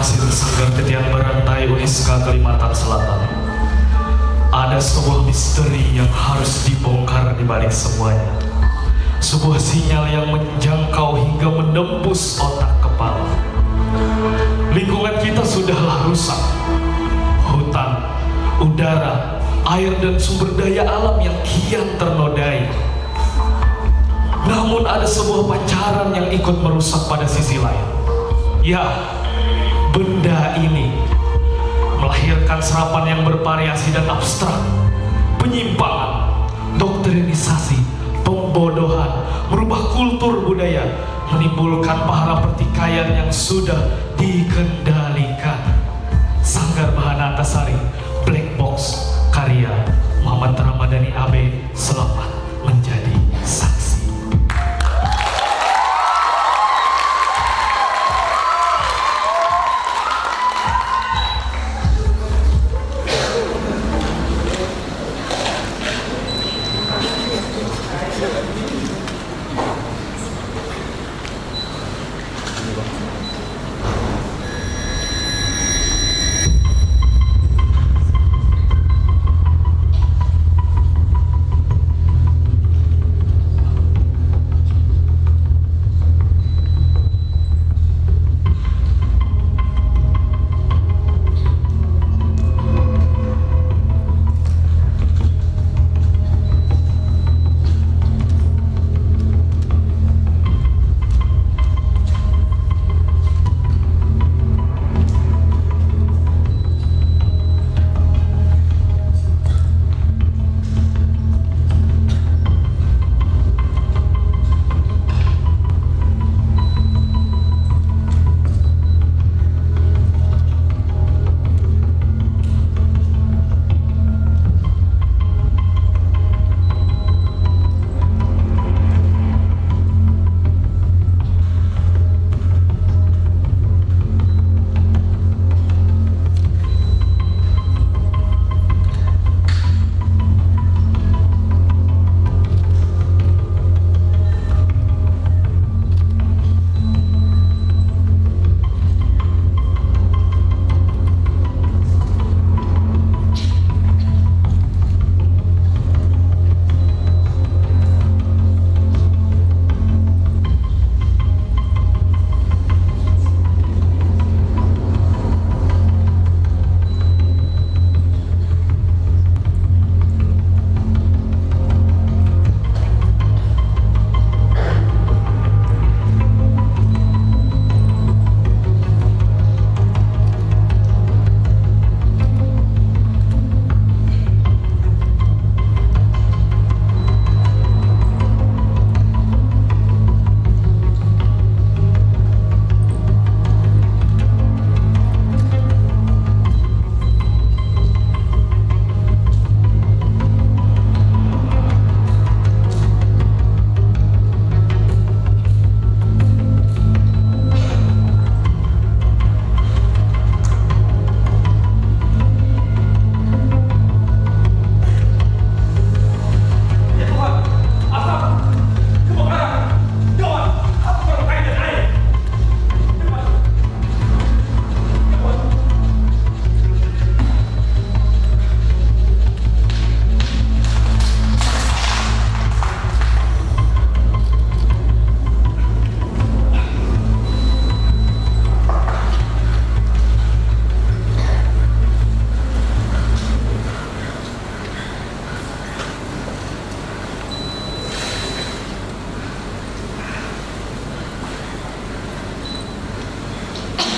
hasil Sanggar Titian Berantai Uniska Kalimantan Selatan. Ada sebuah misteri yang harus dibongkar di balik semuanya. Sebuah sinyal yang menjangkau hingga menembus otak kepala. Lingkungan kita sudahlah rusak. Hutan, udara, air dan sumber daya alam yang kian ternodai. Namun ada sebuah pancaran yang ikut merusak pada sisi lain. Ya, benda ini melahirkan serapan yang bervariasi dan abstrak, penyimpangan, doktrinisasi, pembodohan, merubah kultur budaya, menimbulkan pahara pertikaian yang sudah dikendalikan. Sanggar Bahana Antasari, Black Box, karya Muhammad Ramadhani AB, selamat menjadi saksi.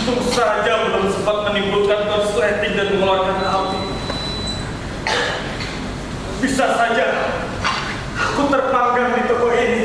Untung saja belum sempat menimbulkan korsleting dan mengeluarkan api. Bisa saja aku terpanggang di toko ini.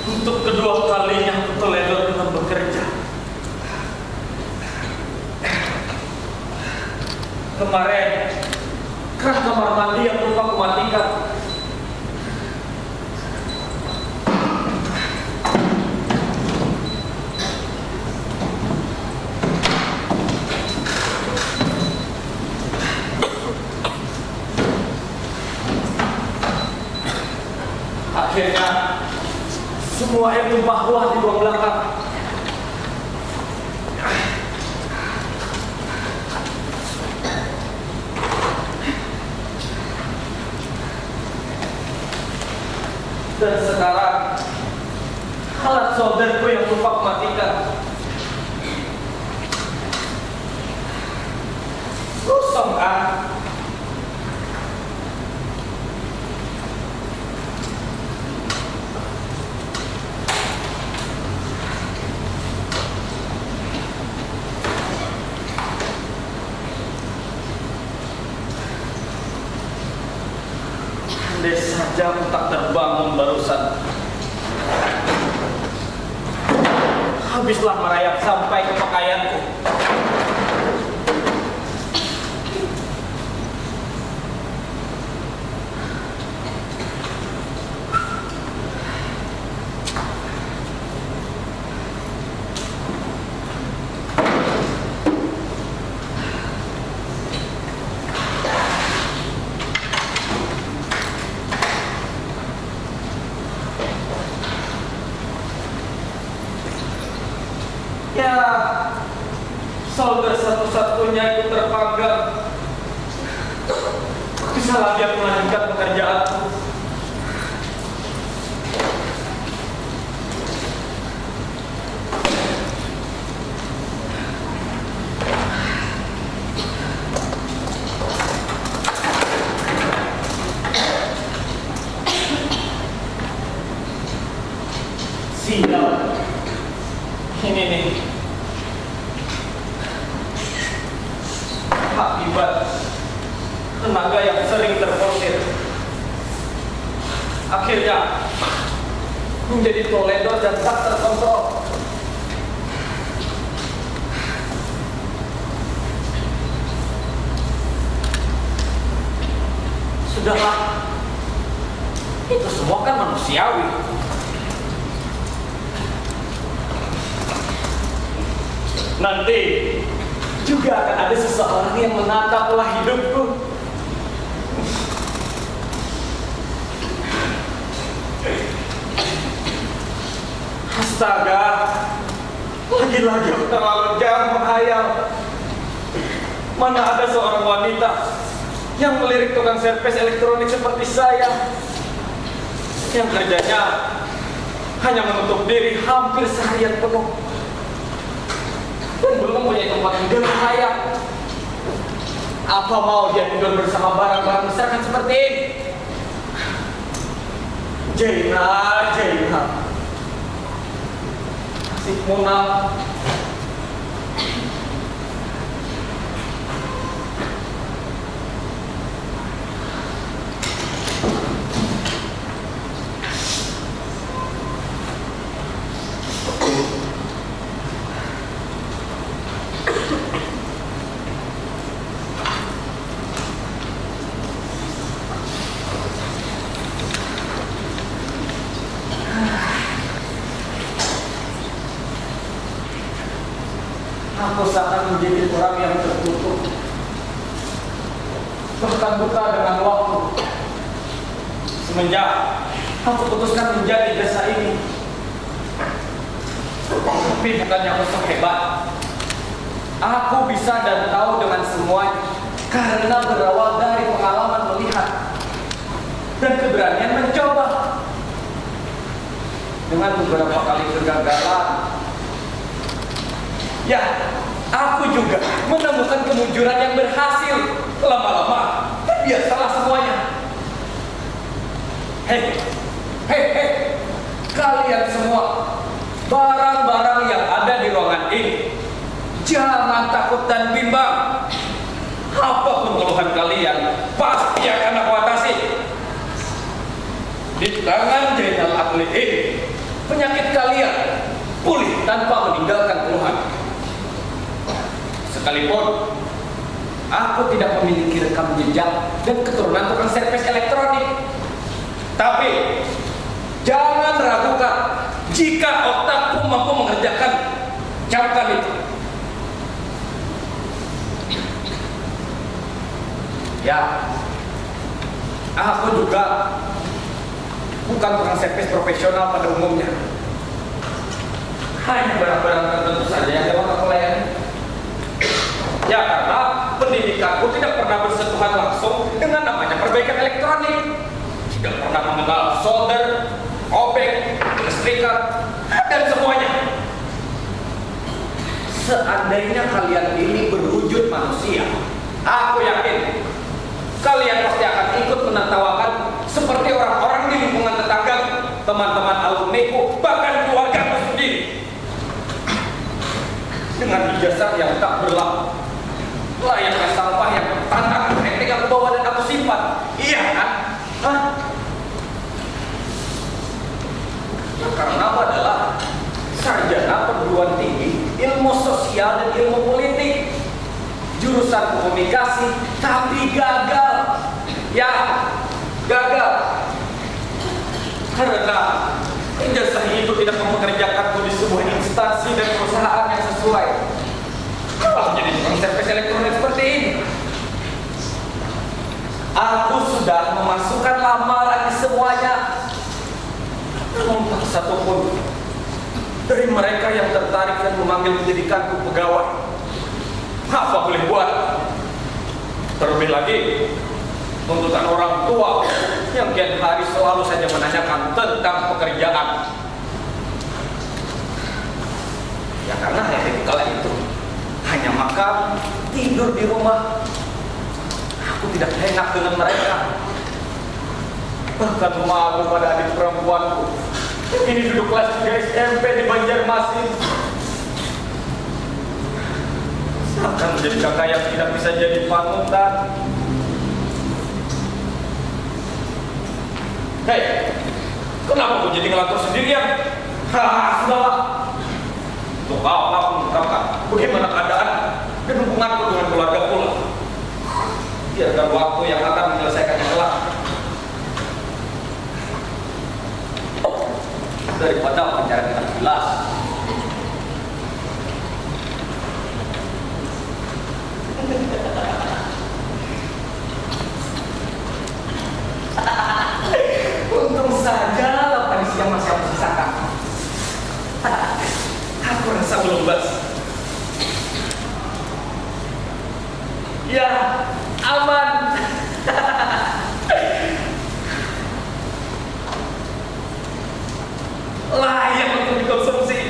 Untuk kedua kalinya aku teledor dengan bekerja. Kemarin keran kamar mandi yang lupa kumatikan. Akhirnya semua air tumpah ruah di ruang belakang. Dan sekarang alat solderku yang lupa kumatikan. Kosong kan? Andai saja aku tak terbangun barusan, habislah merayap sampai ke pakaianku. Ya, solder satu-satunya itu terpanggang. Bisa lagi aku melanjutkan pekerjaanku. Sial. Ini nih. Akibat tenaga yang sering terforsir, akhirnya menjadi toledor dan tak terkontrol. Sudahlah, itu semua kan manusiawi. Nanti juga akan ada seseorang yang menata pola hidupku. Astaga, lagi-lagi aku terlalu jauh menghayal. Mana ada seorang wanita yang melirik tukang servis elektronik seperti saya, yang kerjanya hanya menutup diri hampir seharian penuh dan belum punya tempat tidur layak. Apa mau dia tidur bersama barang-barang misalkan seperti ini? Jaina, si Muna. Aku seakan menjadi orang yang tertutup, bahkan buta dengan waktu. Semenjak aku putuskan menjadi desa ini, tapi bukannya aku sok hebat. Aku bisa dan tahu dengan semuanya karena berawal dari pengalaman melihat dan keberanian mencoba. Dengan beberapa kali kegagalan, ya, aku juga menemukan kemunjuran yang berhasil. Lama-lama, biasalah semuanya. Hei, kalian semua, barang-barang yang ada di ruangan ini, jangan takut dan bimbang. Apapun keluhan kalian, pasti akan aku atasi. Di tangan Jainal Akli ini, penyakit kalian pulih tanpa meninggalkan keluhan. Sekalipun Aku tidak memiliki rekam jejak dan keturunan tukang servis elektronik. Tapi jangan ragukan jika otakku mampu mengerjakan camkan itu. Ya, aku juga bukan tukang servis profesional pada umumnya. Hanya barang-barang tertentu saja yang dapat aku layani. Ya karena pendidikanku tidak pernah bersentuhan langsung dengan namanya perbaikan elektronik. Tidak pernah mengenal solder, obeng, listrikan, dan semuanya. Seandainya kalian ini berwujud manusia, aku yakin kalian pasti akan ikut menertawakan seperti orang-orang di lingkungan tetangga, teman-teman alumniku, bahkan keluargaku sendiri. Dengan ijazah yang tak berlaku, layaknya sampah yang tantangan etik aku bawa dan aku simpan. Iya kan? Hah? Yang karena aku adalah sarjana perguruan tinggi ilmu sosial dan ilmu politik, jurusan komunikasi, tapi gagal. Ya, gagal karena ijazah itu tidak mempekerjakanku di sebuah instansi dan perusahaan yang sesuai. Kalau jadi tukang servis elektronik seperti ini, aku sudah memasukkan lamaran di semuanya, namun tak satupun dari mereka yang tertarik dan memanggil menjadikanku pegawai. Apa boleh buat? Terlebih lagi, tuntutan orang tua yang kian hari selalu saja menanyakan tentang pekerjaan. Ya karena hari kala itu hanya makan, tidur di rumah. Aku tidak enak dengan mereka. Bahkan malu pada adik perempuanku. Ini duduk kelas 3 SMP di Banjarmasin. Akan menjadi kakak yang tidak bisa jadi panutan. Hei, kenapa kau jadi ngelantur sendirian? Sudahlah. Untuk apa aku mengungkapkan bagaimana keadaan dan hubunganku dengan keluarga pula? Biarkan waktu yang akan menyelesaikannya kelak. Daripada bicara dengan jelas. Untung saja 8 siang masih aku sisakan. Aku rasa belum bas. Ya, aman. Layak untuk dikonsumsi.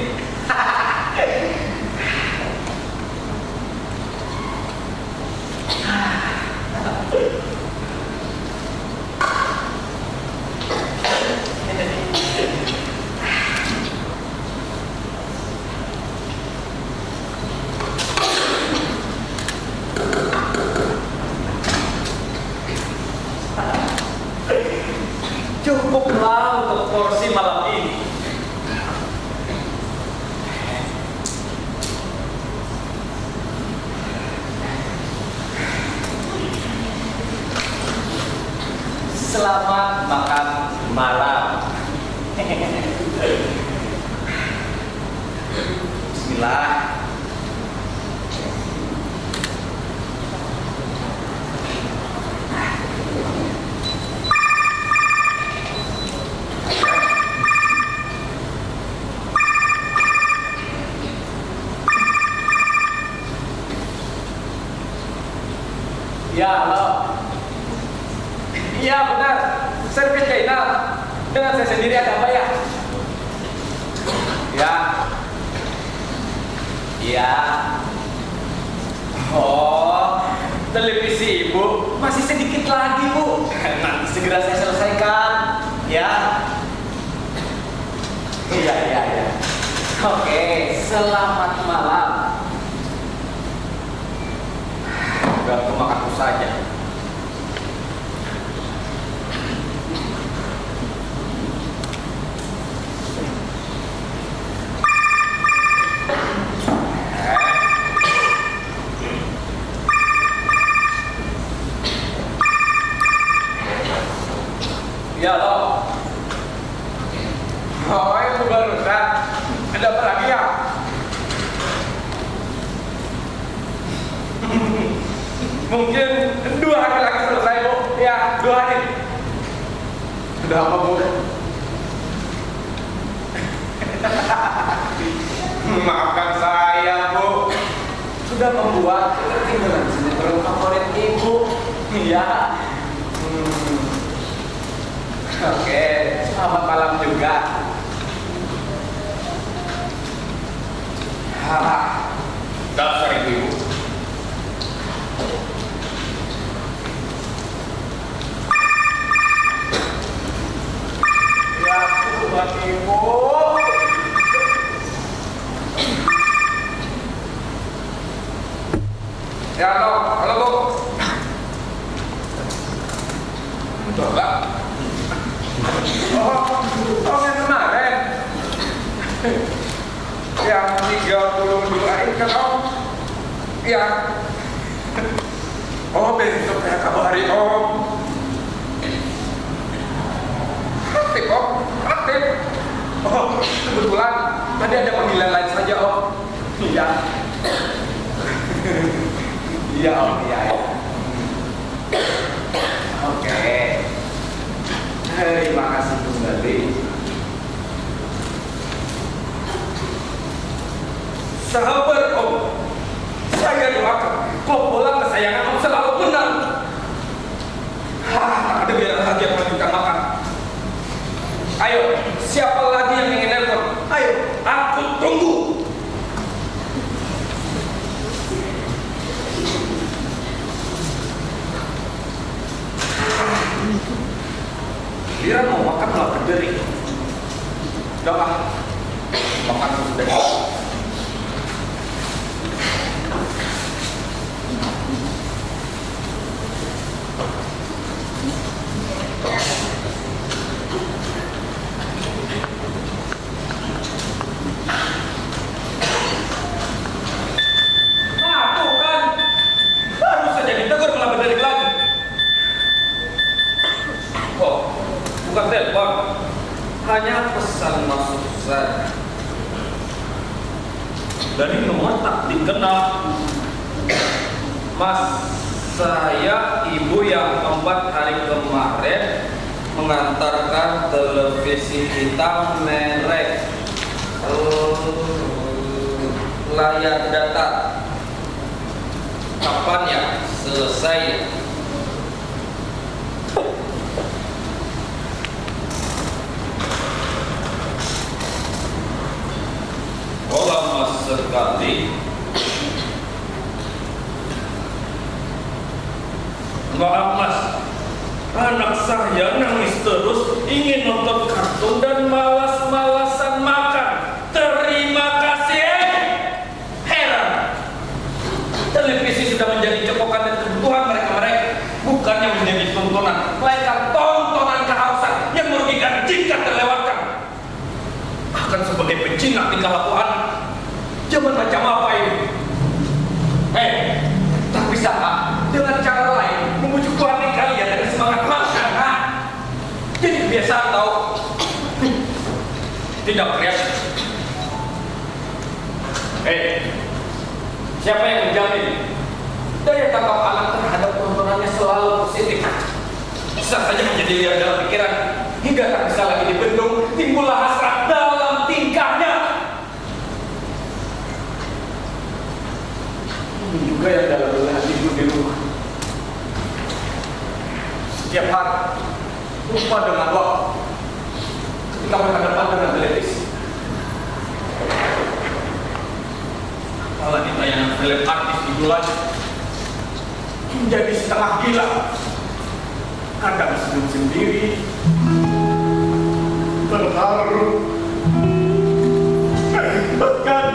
Cukuplah untuk porsi malam ini. Selamat makan malam. Bismillah. Ya, halo. Iya benar, servis China. Dengan saya sendiri ada apa ya? Ya. Iya. Oh, televisi ibu masih sedikit lagi bu. Nanti segera saya selesaikan. Ya. Iya. Oke, selamat malam. Gak makanku saja. Iya loh. Oh, itu barusan. Ada apa lagi ya? Mungkin 2 hari lagi selesai, Bu. Ya, 2 hari. Sudah apa, Bu? Maafkan saya, Bu. Sudah membuat ketinggalan sinetron favorit Ibu. Iya. Oke, selamat malam juga. Dasar ibu. Ya Tuhan Ibu. Ya halo Bu. Coba. Oh yang kemarin. Yang 32 ini kan Om. Iya. Oh besok saya kabari Om. Aktif Om, aktif. Oh kebetulan tadi ada panggilan lain saja Om. Iya. Iya Om, iya. Oke. Terima kasih kembali. Sahabat Om, saya doakan klub bola kesayangan Om selalu menang. Ada biar lagi yang melanjutkan makan. Ayo, siapa lagi yang ingin nelpon? Ayo, aku tunggu. Dia mau makan malah berdiri. Udah makan sudah. Hanya pesan masuk saja dari nomor tak dikenal. Mas, saya ibu yang 4 hari kemarin mengantarkan televisi hitam merek layar datar. Kapan ya selesai? Oh lama sekali. Maaf Mas, anak saya nangis terus ingin nonton kartun dan malas-malasan makan. Terima kasih. Heran, televisi sudah menjadi cokokan dan kebutuhan mereka-mereka, bukannya menjadi tontonan, melainkan tontonan kehausan yang merugikan jika terlewatkan. Akan sebagai pejinak tingkah laku anak. Zaman macam apa ini? Tak bisa dengan cara lain membujuk hati kalian dengan semangat makan. Jadi kebiasaan tahu. Tidak kreatif. Siapa yang menjamin daya tangkap anak terhadap tontonannya selalu positif? Bisa saja menjadi liar dalam pikiran hingga tak bisa lagi dibendung, timbullah hasrat dalam tingkahnya. Ini juga yang dalam belahan tidur di rumah. Setiap hari lupa dengan waktu ketika berhadapan dengan televisi. Malah di tayangan film artis idola menjadi setengah gila. Kadang senyum sendiri, terharu, bahkan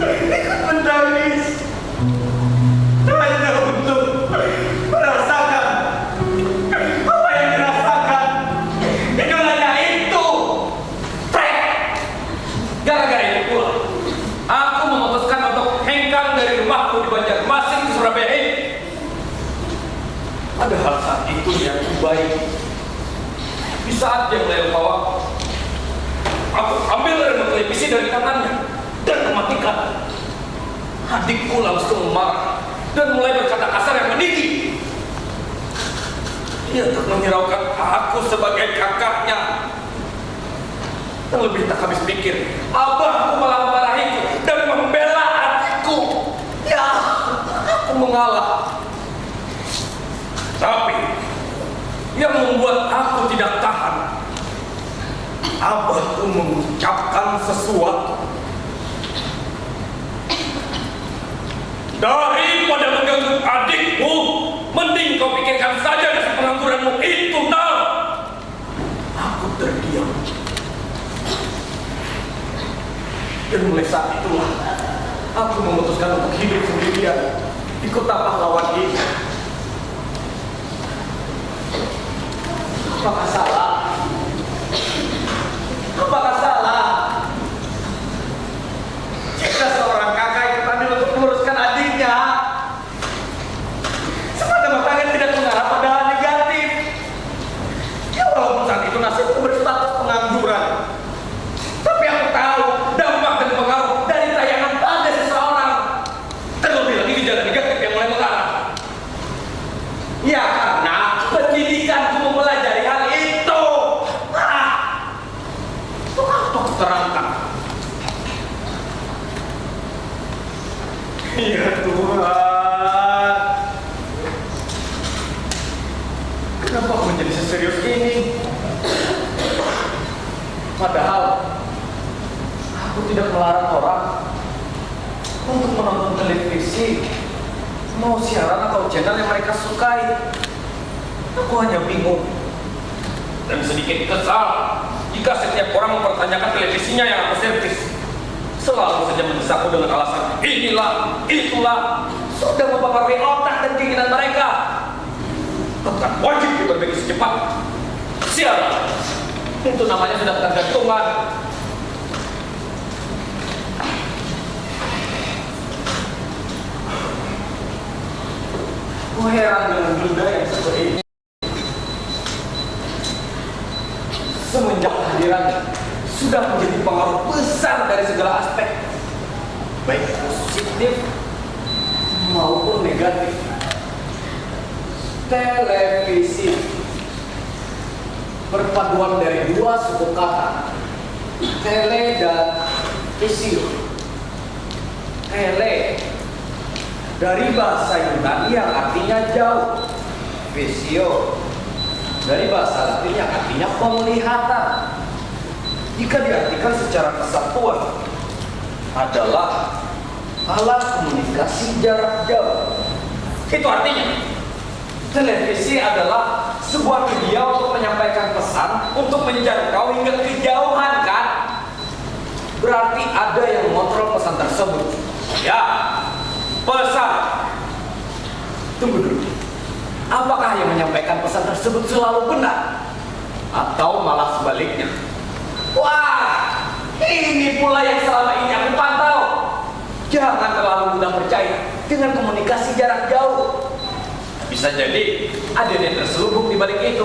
ikut menangis hanya untuk merasakan apa yang dirasakan idolanya itu. Gara-gara itu pula aku memutuskan untuk hengkang dari rumahku di Banjarmasin ke Surabaya ini. Padahal saat itu niatku baik, Di saat dia mulai membawa, aku ambil remote televisi dari tangannya dan mematikan. Adikku langsung marah dan mulai berkata kasar yang meninggi. Dia tak menghiraukan aku sebagai kakaknya. Dan lebih tak habis pikir, abahku malah memarahiku dan membela adikku. Ya, aku mengalah. Tapi yang membuat aku tidak tahan, abahku mengucapkan sesuatu. Daripada mengganggu adikmu, mending kau pikirkan saja nasib pengangguranmu itu, Nal. Aku terdiam. Dan mulai saat itulah aku memutuskan untuk hidup sendirian di kota pahlawan ini. Apakah salah? Apakah salah jika seorang kakak itu tadi untuk menguruskan adiknya? Semata-mata tidak mengarah pada hal negatif. Ya walaupun saat itu nasibku berstatus pengangguran, tapi aku tahu dampak dan pengaruh dari tayangan pada seseorang. Terlebih lagi gejala negatif yang mulai mengarah. Ya karena pendidikanku mempelajari hal itu. Untuk apa aku terangkan? Ya Tuhan, kenapa aku menjadi seserius ini? Padahal aku tidak melarang orang untuk menonton televisi, mau siaran atau channel yang mereka sukai. Aku hanya bingung dan sedikit kesal jika setiap orang mempertanyakan televisinya yang aku servis. Selalu saja mendesakku dengan alasan inilah, itulah, sudah mempengaruhi otak dan keinginan mereka. Bahkan wajib diperbaiki secepat. Siaran itu namanya sudah ketergantungan. Aku heran dengan dunia yang seperti ini. Semenjak kehadirannya sudah menjadi pengaruh besar dari segala aspek, baik positif maupun negatif. Televisi perpaduan dari dua suku kata, tele dan visio. Tele dari bahasa Yunani yang artinya jauh, visio dari bahasa Latin yang artinya penglihatan. Jika diartikan secara kesatuan, adalah alat komunikasi jarak jauh. Itu artinya televisi adalah sebuah media untuk menyampaikan pesan untuk menjangkau hingga kejauhan, kan? Berarti ada yang mengontrol pesan tersebut. Ya, pesan. Tunggu dulu. Apakah yang menyampaikan pesan tersebut selalu benar? Atau malah sebaliknya? Wah, ini pula yang selama ini aku pantau. Jangan terlalu mudah percaya dengan komunikasi jarak jauh. Bisa jadi ada yang terselubung di balik itu.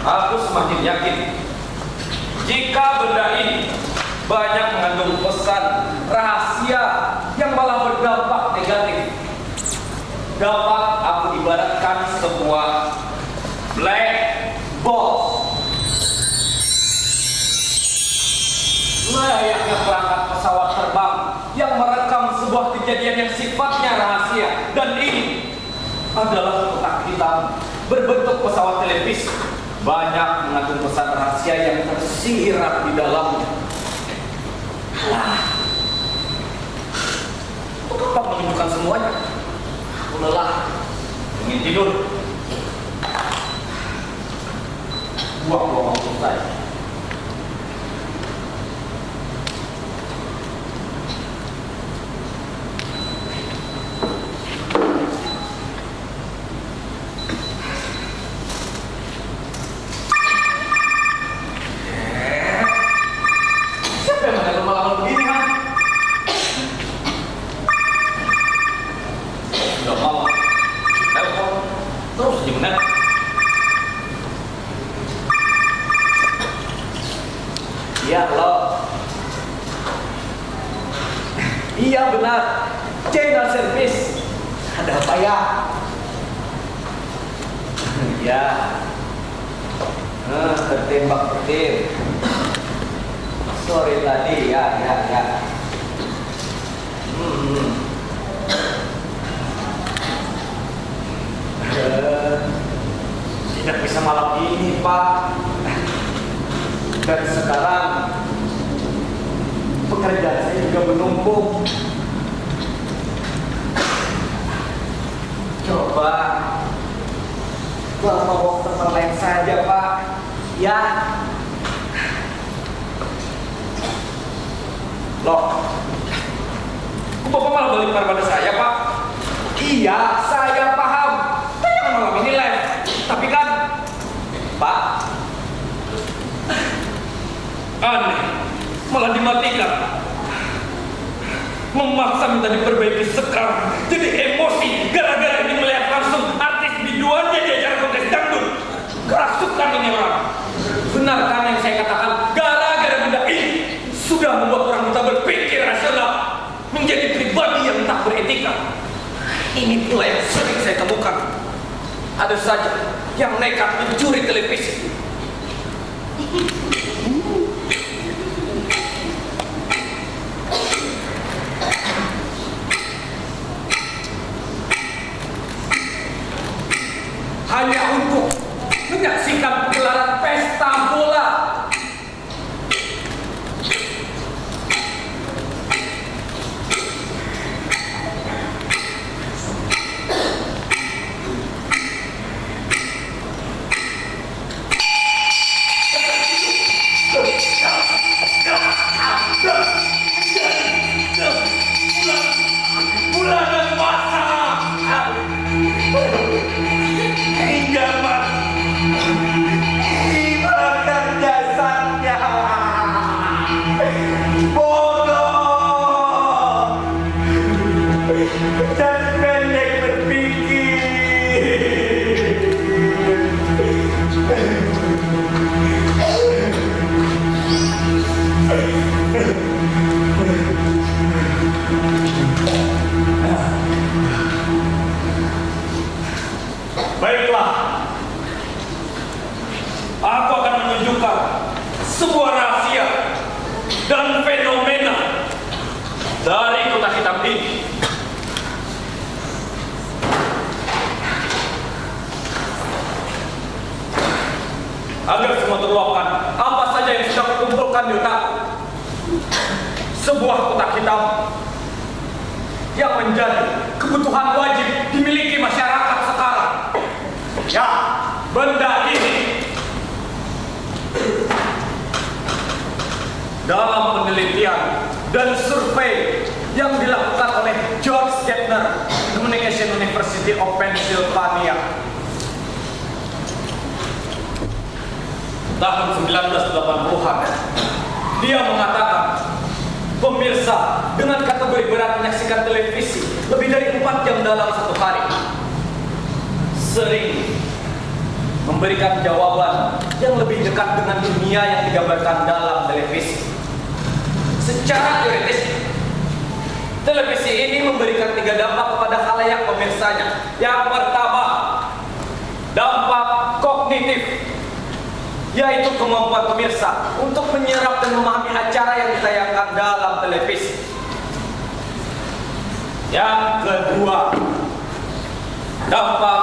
Aku semakin yakin jika benda ini banyak mengandung pesan rahasia yang malah berdampak negatif. Dapat aku ibaratkan sebuah black box. Layaknya perangkat pesawat terbang yang merekam sebuah kejadian yang sifatnya rahasia. Dan ini adalah kotak hitam berbentuk pesawat televisi, banyak mengandung pesan rahasia yang tersirat di dalamnya. Untuk apa menunjukkan semuanya? Aku lelah, ingin tidur. Buang-buang waktu saya. Siapa yang menelpon malam begini, kan? Sudah malam, telepon terus aja menet. Iya, halo. Iya benar, channel service. Ada apa ya? Ya, tertembak petir. Sorry tadi, ya. Tidak bisa malam ini, Pak. Dan sekarang pekerjaan saya juga menumpuk. Coba bawa waktu lain saja, Pak. Ya. Loh, kok Bapak malah balik pada saya, Pak? Iya, saya paham. Saya malam ini live. Tapi kan, Pak, aneh, malah dimatikan. Memaksa minta diperbaiki sekarang. Jadi emosi gara-gara ini melihat langsung artis biduannya di acara kontes dangdut. Kerasukan ini orang. Benar kan yang saya katakan? Gara-gara benda ini sudah membuat orang kita berpikir rasional, menjadi pribadi yang tak beretika. Ini pula yang sering saya temukan. Ada saja yang nekat mencuri televisi. Hanya untuk menyaksikan pegelaran pesta bola. Bulanan masa pinjaman ibaratkan jasanya bodoh dan pendek Baiklah, aku akan menunjukkan sebuah rahasia dan fenomena dari kota hitam ini. Agar semua terluapkan apa saja yang sudah kukumpulkan di otak. Sebuah kotak hitam yang menjadi kebutuhan wajib dimiliki masyarakat sekarang. Ya, benda ini dalam penelitian dan survei yang dilakukan oleh George Gardner Communication University of Pennsylvania tahun 1980-an, dia mengatakan pemirsa dengan kategori berat menyaksikan televisi lebih dari 4 jam dalam satu hari sering memberikan jawaban yang lebih dekat dengan dunia yang digambarkan dalam televisi. Secara teoritis, televisi ini memberikan 3 dampak kepada khalayak pemirsanya. Yang pertama, dampak kognitif, yaitu kemampuan pemirsa untuk menyerap dan memahami acara yang ditayangkan dalam televisi. Yang kedua, dampak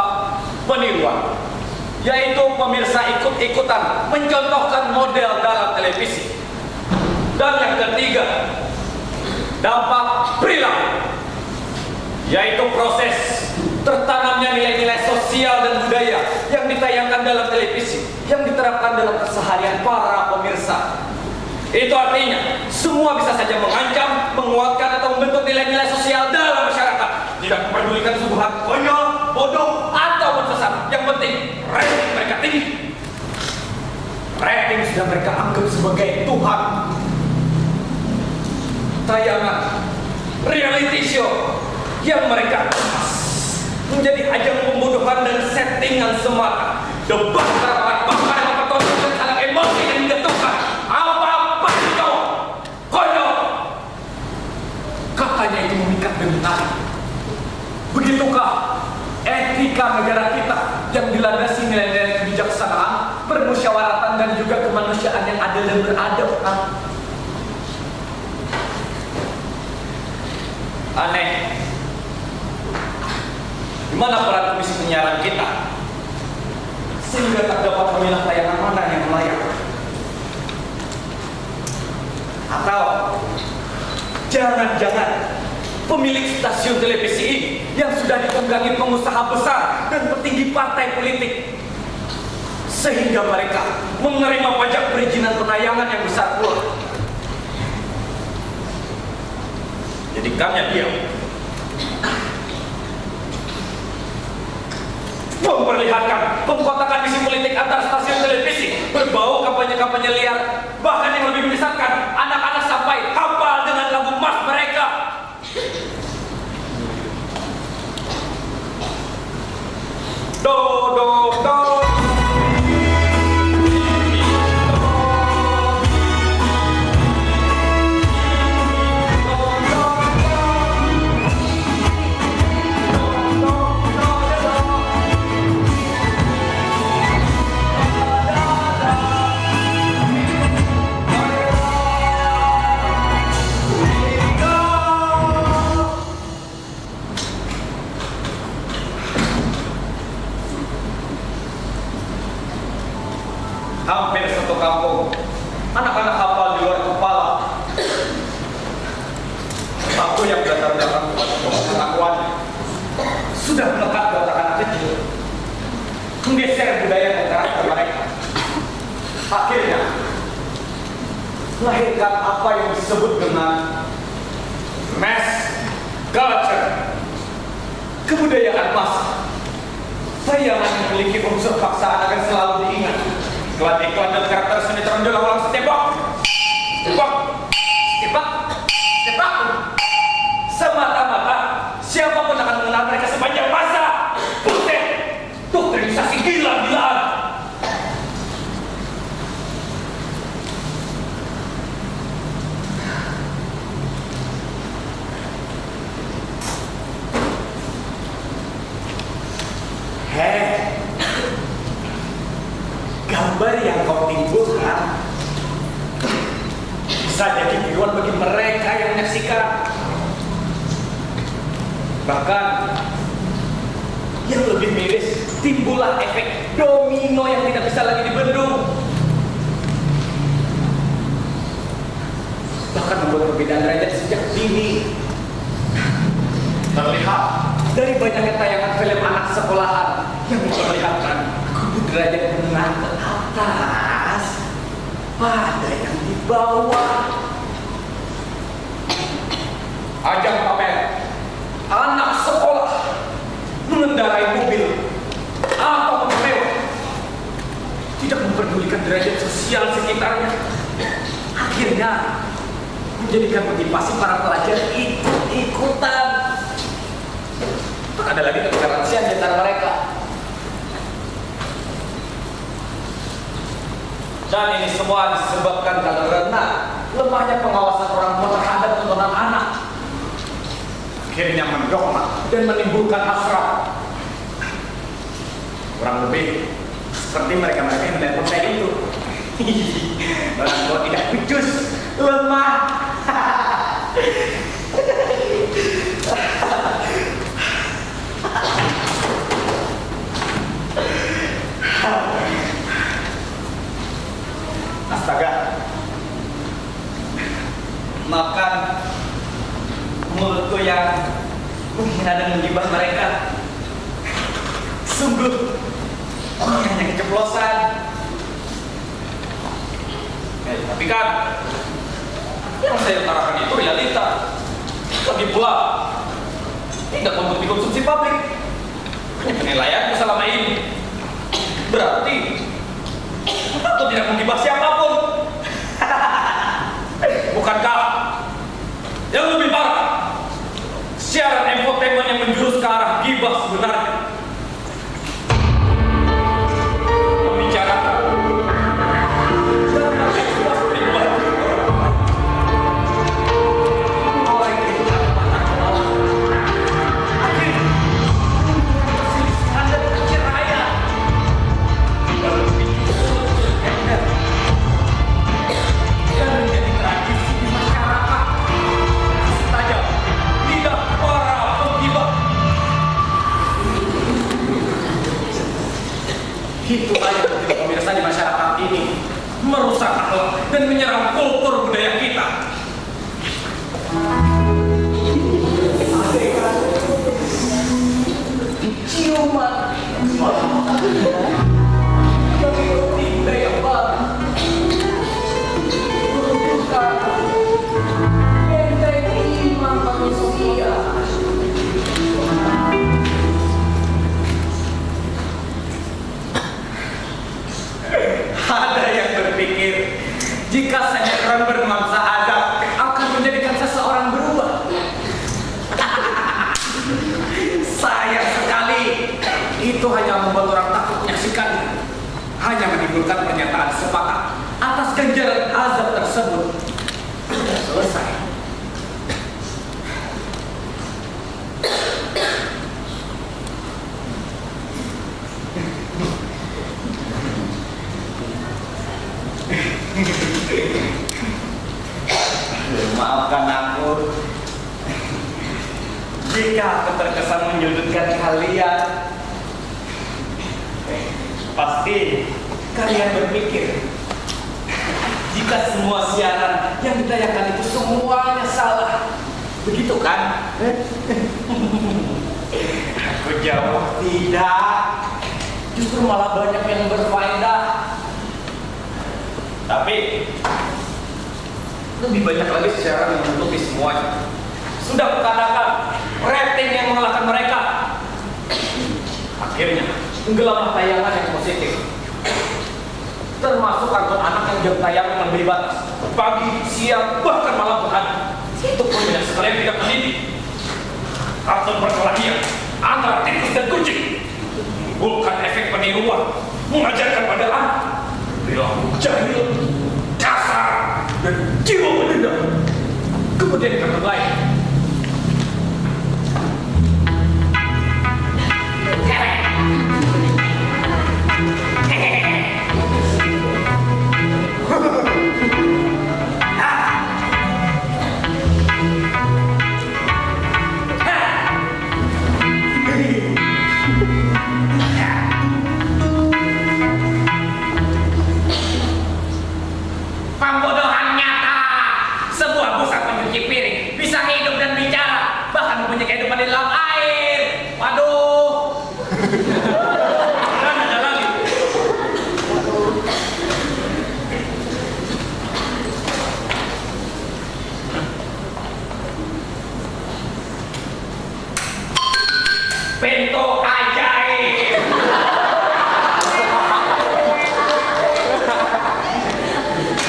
peniruan, yaitu pemirsa ikut-ikutan mencontohkan model dalam televisi. Dan yang ketiga, dampak perilaku, yaitu proses tertanamnya nilai-nilai sosial dan budaya yang ditayangkan dalam televisi, yang diterapkan dalam keseharian para pemirsa. Itu artinya semua bisa saja mengancam, menguatkan atau membentuk nilai-nilai sosial dalam masyarakat. Tidak mempedulikan subuhan konyol, bodoh atau sesat. Yang penting rating mereka tinggi. Rating sudah mereka anggap sebagai Tuhan. Tayangan reality show yang mereka menjadi ajang pembodohan dan settingan semata. Debat antara bakal yang tertonton dan sangat emosi dan menjatuhkan. Apa-apa dibenahi. Begitukah etika negara kita yang dilandasi nilai-nilai kebijaksanaan, permusyawaratan, dan juga kemanusiaan yang adil dan beradab, kan? Aneh. Di mana peran komisi penyiaran kita? Sehingga tak dapat memilah tayangan mana yang layak. Atau jangan-jangan pemilik stasiun televisi ini yang sudah ditunggangi pengusaha besar dan petinggi partai politik, sehingga mereka menerima pajak perizinan penayangan yang besar pula. Jadikannya diam, memperlihatkan pengkotakan misi politik antar stasiun televisi, berbau kampanye-kampanye liar, bahkan yang lebih menyesatkan, anak-anak sampai hafal dengan lagu mas mereka. Do do do. Hampir satu kampung, anak-anak hafal di luar kepala. Aku yang datar belakang pengetahuan sudah melekat di otak anak kecil, menggeser budaya dan karakter mereka. Akhirnya melahirkan apa yang disebut dengan mass culture, kebudayaan massa. Tayangan yang memiliki unsur paksaan akan selalu diingat. Iklan-iklan dan karakter sinetron ulang setebak, semata-mata siapapun akan mengenal mereka sepanjang masa. Buset, doktrinisasi gila-gilaan. Gambar yang kau timbulkan bisa jadi tiruan bagi mereka yang menyaksikan. Bahkan yang lebih miris, timbullah efek domino yang tidak bisa lagi dibendung. Bahkan membuat perbedaan derajat sejak dini. Terlihat dari banyaknya tayangan film anak sekolahan yang memperlihatkan derajat menengah ke atas pada yang di bawah. Ajang pamer anak sekolah mengendarai mobil atau mobil mewah, tidak memperdulikan derajat sosial sekitarnya. Akhirnya menjadikan motivasi para pelajar ikut-ikutan. Tak ada lagi ketoleransian di antara mereka. Dan ini semua disebabkan karena lemahnya pengawasan orang tua terhadap tontonan anak. Akhirnya mendogma dan menimbulkan hasrat. Kurang lebih seperti mereka-mereka yang menelpon saya itu. Orang tua tidak becus, lemah. Astaga, makan mulutku yang menghina dan menggibah mereka. Sungguh hanya keceplosan. Tapi kan yang saya utarakan itu realita. Lagi pula tidak membukti konsumsi publik. Penilaianku selama ini berarti aku tidak menggibah siapapun. Bukankah yang lebih parah siaran infotainment yang menjurus ke arah gibah sebenarnya? Membicarakan mulai kehidupan anak-anak Itu saja pemirsa di masyarakat ini merusak akhlak dan menyerang kultur budaya kita. Ciuman mengikuti budaya baru. Bukan benteng iman manusia. Ada yang berpikir jika sinetron bernuansa adab akan menjadikan seseorang berubah. Sayang sekali, itu hanya membuat orang takut menyaksikan, hanya menimbulkan pernyataan sepakat atas ganjaran azab tersebut. Sudah selesai. Maafkan aku jika aku terkesan menyudutkan kalian. Pasti kalian berpikir jika semua siaran yang ditayangkan itu semuanya salah, begitu kan? Aku jawab tidak, justru malah banyak yang berfaedah. Tapi lebih banyak lagi siaran yang menutupi semuanya. Sudah kukatakan, rating yang mengalahkan mereka. Akhirnya, tenggelamlah tayangan yang positif. Termasuk kartun anak yang jam tayangnya lebih batas. Pagi, siang, bahkan malam hari. Itu pun banyak sekali yang tidak mendidik. Kartun perkelahian antara tikus dan kucing. Bukan efek peniruan. Mengajarkan pada anak perilaku jahil, kasar, dan jiwa mendendam. Kemudian kartun lain. Pembodohan nyata. Sebuah pusat pencuci piring bisa hidup dan bicara, bahkan mempunyai kehidupan di dalam air. Waduh. Dan ada lagi. Pintu ajaib.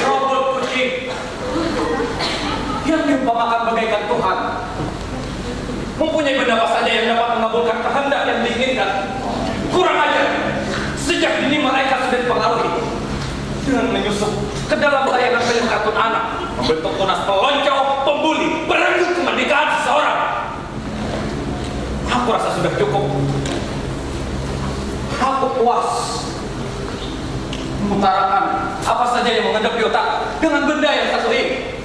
Robot kucing yang diumpamakan bagaikan Tuhan, mempunyai benda apa saja yang dapat mengabulkan kehendak yang diinginkan. Kurang ajar, sejak dini mereka sudah dipengaruhi dengan menyusup ke dalam tayangan film kartun anak, membentuk tunas pelonco, pembuli, berenggut kemerdekaan seseorang. Aku rasa sudah cukup. Aku puas mengutarakan apa saja yang mengendap di otak dengan benda yang satu ini.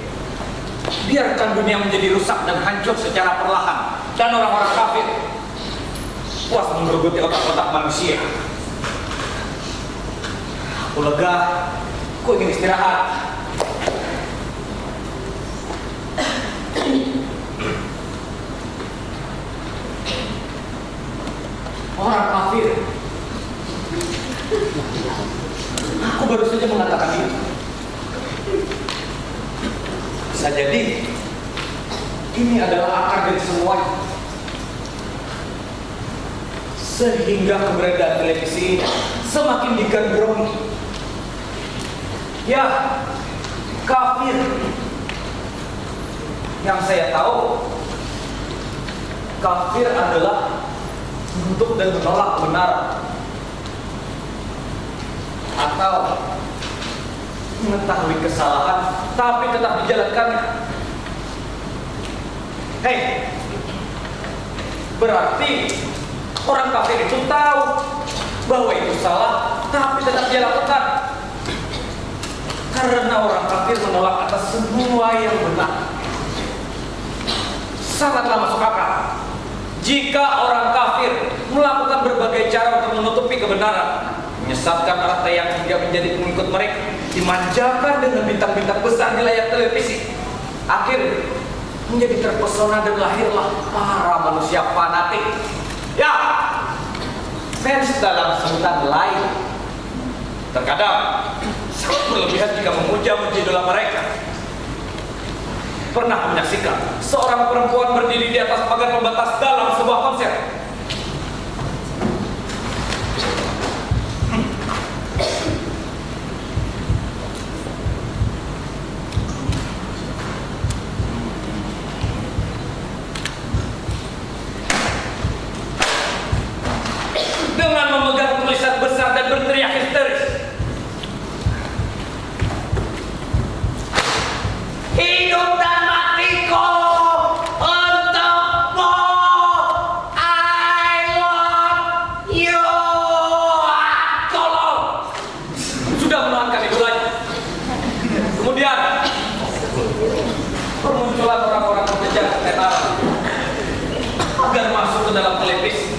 Biarkan dunia menjadi rusak dan hancur secara perlahan, dan orang-orang kafir puas menggerogoti otak-otak manusia. Aku lega, aku ingin istirahat. Orang kafir, aku baru saja mengatakan itu. Bisa jadi ini adalah akar dari semuanya, sehingga keberadaan televisi semakin digandrungi. Ya, kafir. Yang saya tahu, kafir adalah untuk dan menolak kebenaran, atau mengetahui kesalahan tapi tetap dijalankannya. Hei, berarti orang kafir itu tahu bahwa itu salah tapi tetap dia lakukan, karena orang kafir menolak atas semua yang benar. Sangatlah masuk akal jika orang kafir melakukan berbagai cara untuk menutupi kebenaran, menyesatkan rantai yang hingga menjadi pengikut mereka, dimanjakan dengan bintang-bintang besar di layar televisi. Akhirnya menjadi terpesona dan lahirlah para manusia fanatik. Ya, fans dalam sebutan lain. Terkadang sangat berlebihan jika memuja-muji idola mereka. Pernah menyaksikan seorang perempuan berdiri di atas pagar pembatas dalam sebuah konser. Dengan memegang tulisan besar dan berteriak histeris, "Hidup dan matiku untukmu, I love you." Tolong, sudah menuhankan idolanya. Kemudian bermunculan orang-orang mengejar ketenaran agar masuk ke dalam televisi.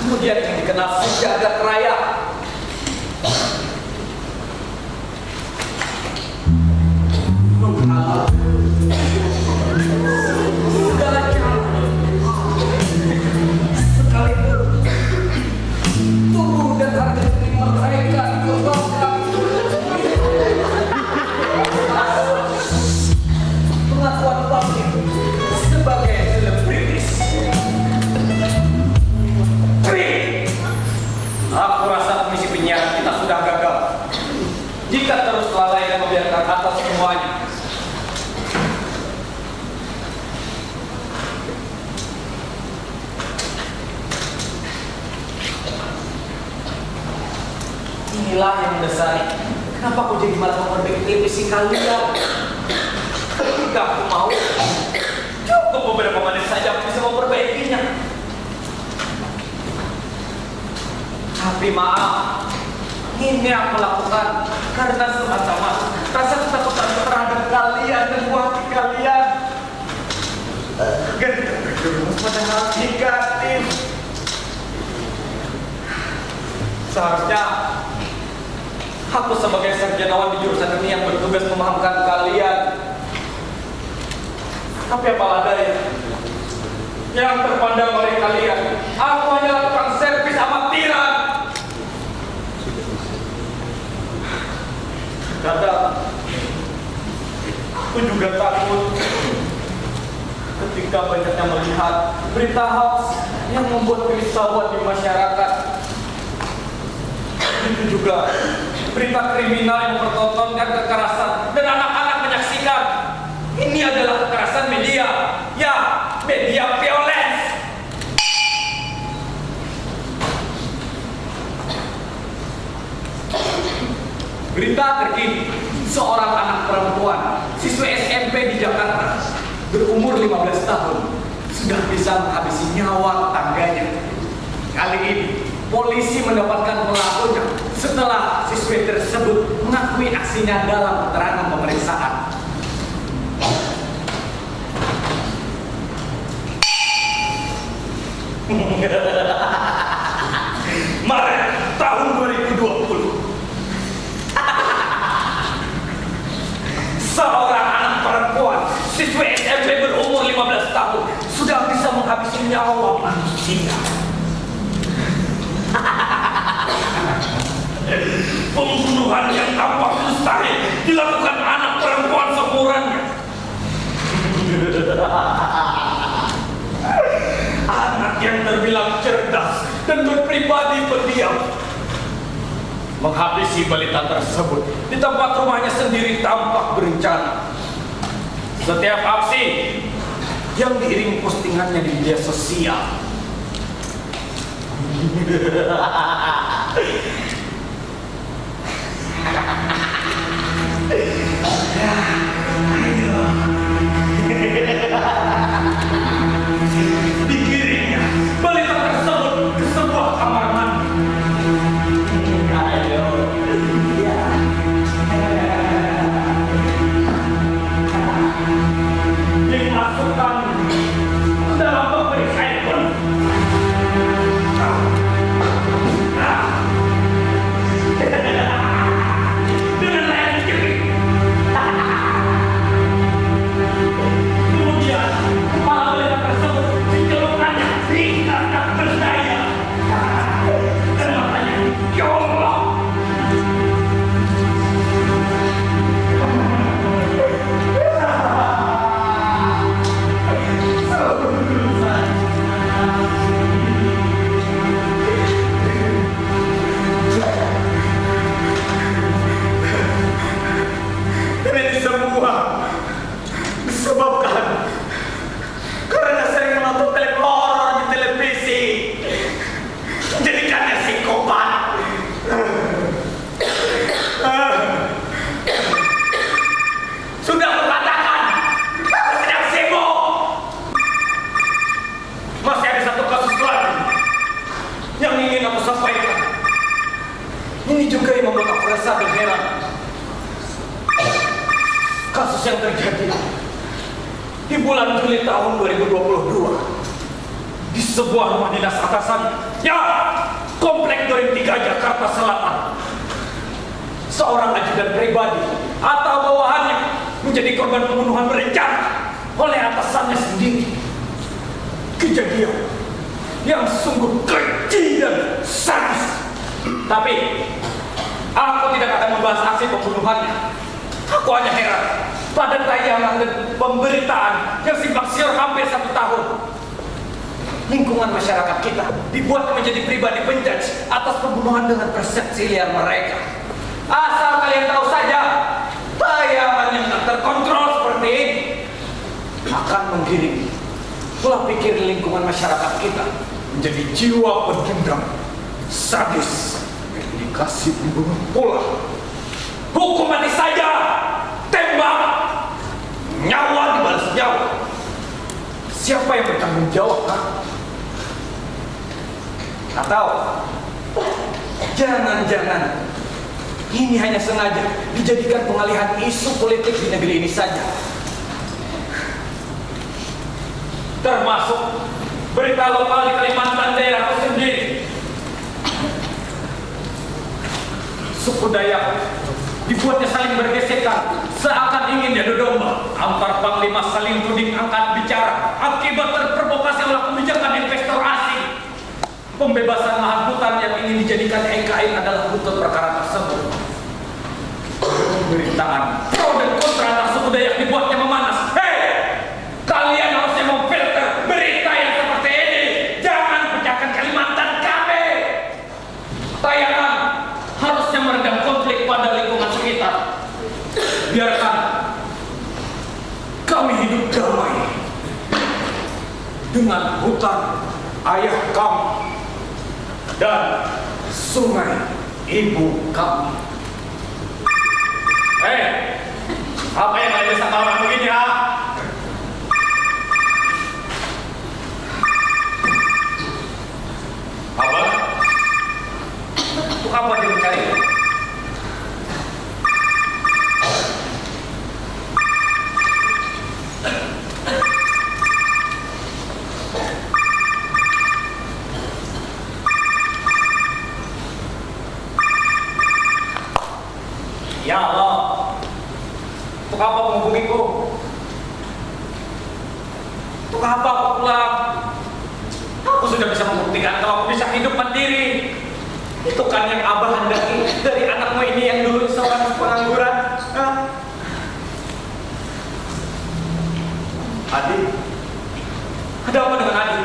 Kemudian yang dikenal sejagat raya. Segala cara, sekalipun tubuh dan harga diri mereka dikorbankan. Pengakuan publik sebagai selebritis. Aku rasa komisi penyiaran kita sudah gagal jika terus lalai dan membiarkan atas semuanya. Inilah yang mendasari kenapa aku jadi malas memperbaiki televisi kalian. Ketika aku mau, cukup beberapa menit saja aku bisa memperbaikinya. Tapi maaf, ini aku lakukan karena semata-mata rasa ketakutan terhadap kalian dan hati kalian. Agar tidak terjerumus pada hal negatif. Seharusnya aku sebagai sarjanawan di jurusan ini yang bertugas memahamkan kalian. Tapi apalah daya yang terpandang oleh kalian, aku hanya lakukan servis amatiran. Kadang aku juga takut ketika banyaknya melihat berita hoax yang membuat kerisauan di masyarakat. Itu juga berita kriminal yang mempertontonkan kekerasan dan anak-anak menyaksikan. Ini adalah kekerasan media, ya, media violence. Berita terkini, seorang anak perempuan, siswa SMP di Jakarta, berumur 15 tahun, sudah bisa menghabisi nyawa tetangganya. Kali ini, polisi mendapatkan pelakunya setelah siswa tersebut mengakui aksinya dalam keterangan pemeriksaan. Maret tahun 2020. Seorang anak perempuan, siswa SMP berumur 15 tahun, sudah bisa menghabisi nyawa manusia. Pembunuhan yang tampak mustahil dilakukan anak perempuan seumurannya. Anak yang terbilang cerdas dan berpribadi pendiam menghabisi balita tersebut di tempat rumahnya sendiri tampak berencana. Setiap aksi yang diiringi postingannya di media sosial. Dikirimnya balita tersebut ke sebuah kamar mandi. Dimasukkan dalam pemberian pun. juga yang membuat aku resah dan heran. Kasus yang terjadi di bulan Juli tahun 2022 di sebuah rumah dinas atasan, ya, Komplek Duren 3 Jakarta Selatan. Seorang ajudan pribadi atau bawahannya menjadi korban pembunuhan berencana oleh atasannya sendiri. Kejadian yang sungguh keji dan sadis. Tapi aku tidak akan membahas aksi pembunuhannya. Aku hanya heran pada tayangan dan pemberitaan yang simpang siur hampir 1 tahun. Lingkungan masyarakat kita dibuat menjadi pribadi penjudge atas pembunuhan dengan persepsi liar mereka. Asal kalian tahu saja, tayangan yang tak terkontrol seperti ini akan menggiring pola pikir lingkungan masyarakat kita menjadi jiwa pendendam, sadis, yang dikasih pembunuh pula. Hukum mati saja, tembak, nyawa dibalas nyawa. Siapa yang bertanggung jawab, kan? Atau jangan-jangan ini hanya sengaja dijadikan pengalihan isu politik di negeri ini saja. Termasuk berita lokal di Kalimantan daerahku sendiri. Suku Dayak dibuatnya saling bergesekan seakan ingin diadu domba. Antar panglima saling tuding angkat bicara akibat terprovokasi oleh kebijakan investor asing. Pembebasan lahan hutan yang ingin dijadikan EKN adalah buntut perkara tersebut. Pemberitaan pro dan kontra antar suku Dayak dibuatnya memanas. Hei, kalian harusnya memfilter berita yang seperti ini. Jangan pecahkan Kalimantan kami. Tayangan harusnya meredam konflik pada lingkungan sekitar. Biarkan kami hidup damai dengan hutan ayah kami dan sungai ibu kami. Apa yang ada sama orang begini, ha? Apa? Untuk apa dia mencari? Ya Allah, untuk apa menghubungiku? Untuk apa aku pulang? Aku sudah bisa membuktikan kalau aku bisa hidup mandiri. Itu kan yang Abah hendaki dari anakmu ini yang dulu seorang pengangguran. Adi, ada apa dengan Adi?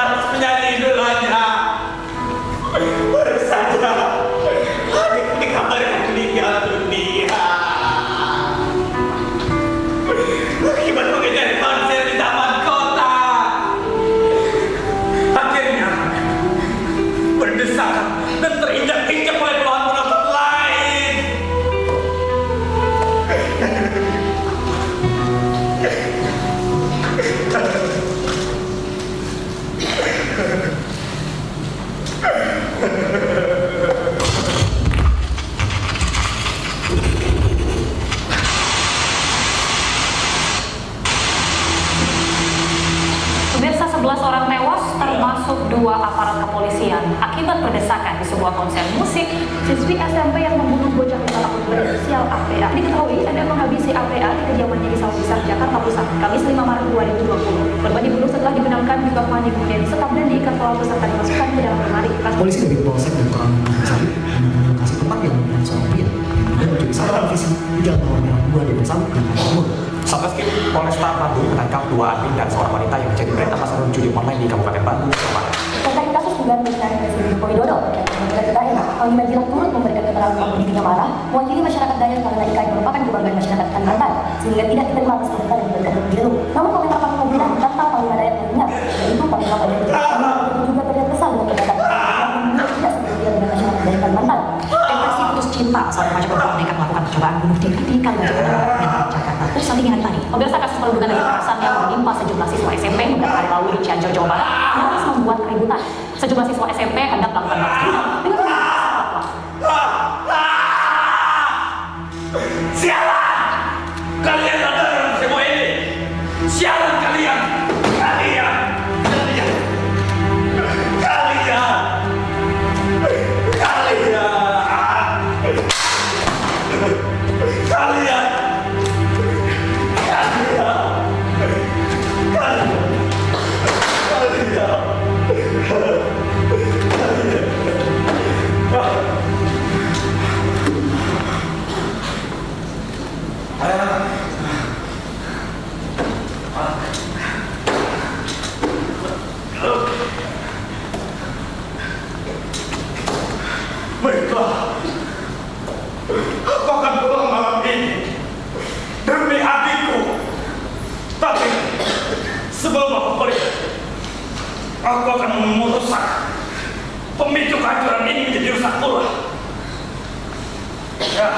harus menjadi idolanya. Baru saja adikku dikabarkan meninggal dunia akibat mengejar konser di taman kota. Akhirnya berdesakan dan terinjak-injak oleh puluhan penonton lain. Pemirsa, 11 orang tewas termasuk 2 aparat kepolisian akibat berdesakan di sebuah konser musik. Siswi SMP yang membunuh bocah 5 tahun berinisial APA diketahui ada menghabisi APA di kediamannya di Sawah Besar, Jakarta Pusat, Kamis 5 Maret 2020. Korban dibunuh setelah dibenamkan di bak mandi, kemudian disekap dan diikat pelaku serta dimasukkan ke dalam lemari. Polisi dari Polsek dan Kurang Sari mendatangi lokasi tempat yang menemukan seorang pria dan mencuri sarung visi di Jalan Mawar Merah 2 di Bersama dengan Timur. Satreskrim Polresta Bandung menangkap 2 admin dan seorang wanita yang menjadi berita pasaran judi online di Kabupaten Bandung, Jawa Barat. Terkait kasus dugaan penghinaan Presiden Joko Widodo, Pemerintah daerah Panglima Jiran turut memberikan keterangan bahwa dirinya marah mewakili masyarakat Dayak karena IKN merupakan kebanggaan masyarakat Kalimantan sehingga tidak diterima atas perintah dan berkata pemilu. Namun komentar Panglima Jiran tentang Panglima Dayak lainnya, yaitu Panglima Dayak itu juga terlihat kesal dengan perkataan yang tidak seperti dengan masyarakat dari Kalimantan. Depresi putus cinta saat remaja perempuan nekat melakukan percobaan bunuh diri di Kalimantan Utara, Jakarta. Terus nanti hari tadi, pemirsa, kasus perundungan dan kekerasan yang menimpa sejumlah siswa SMP beberapa hari lalu di Cianjur, Jawa Barat, nyaris membuat keributan. Sejumlah siswa SMP hendak melakukan balas dendam dengan menggunakan pelaku. Sialan! Kalian ada dalam semua ini. Sialan kalian! Kalian! Kalian! Kalian! Kalian! Kalian! Baiklah, aku akan pulang malam ini demi adikku. Tapi sebelum aku pergi, aku akan merusak pemicu kehancuran ini menjadi rusak pula. Ya.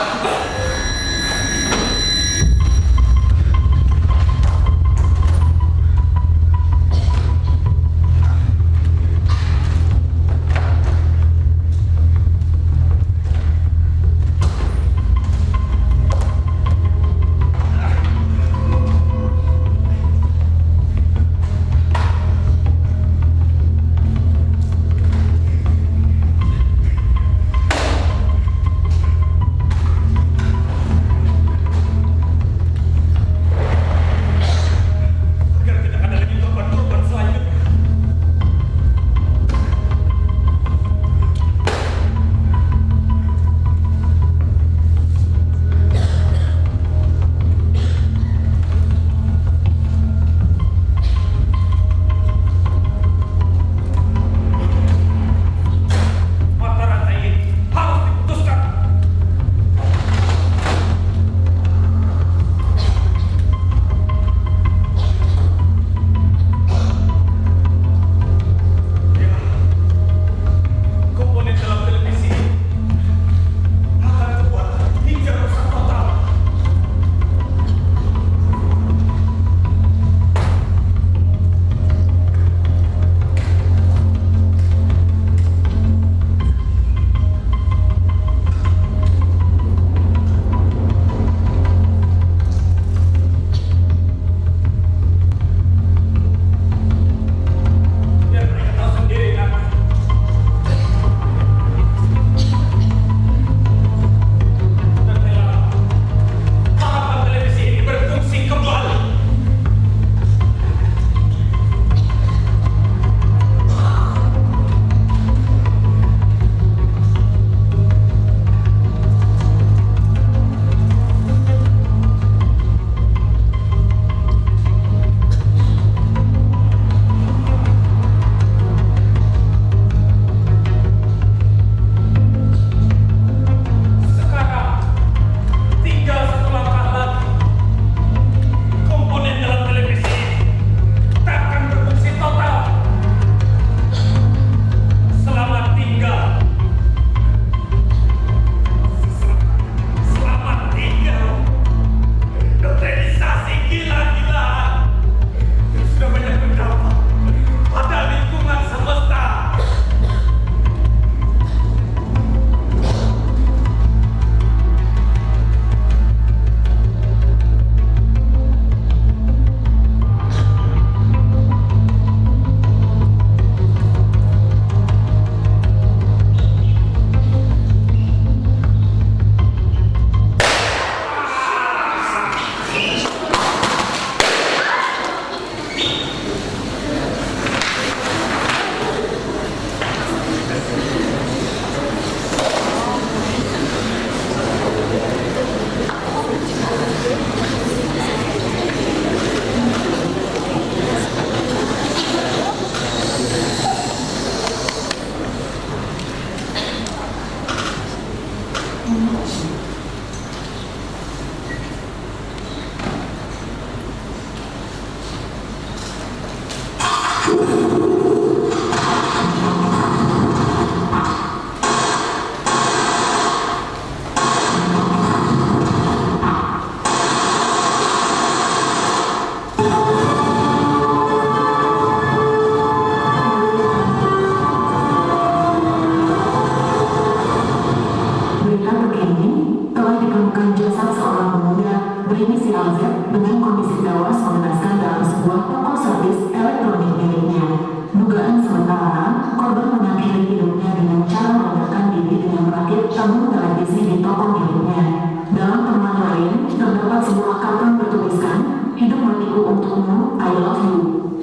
telepon hidupnya. Dalam temuan lain, terdapat sebuah karton bertuliskan, "Hidup matiku untukmu, I love you."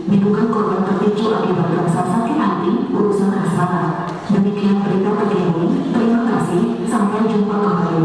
Diduga korban terpicu akibat rasa sakit hati urusan asmara. Demikian berita terkini. Terima kasih. Sampai jumpa kembali.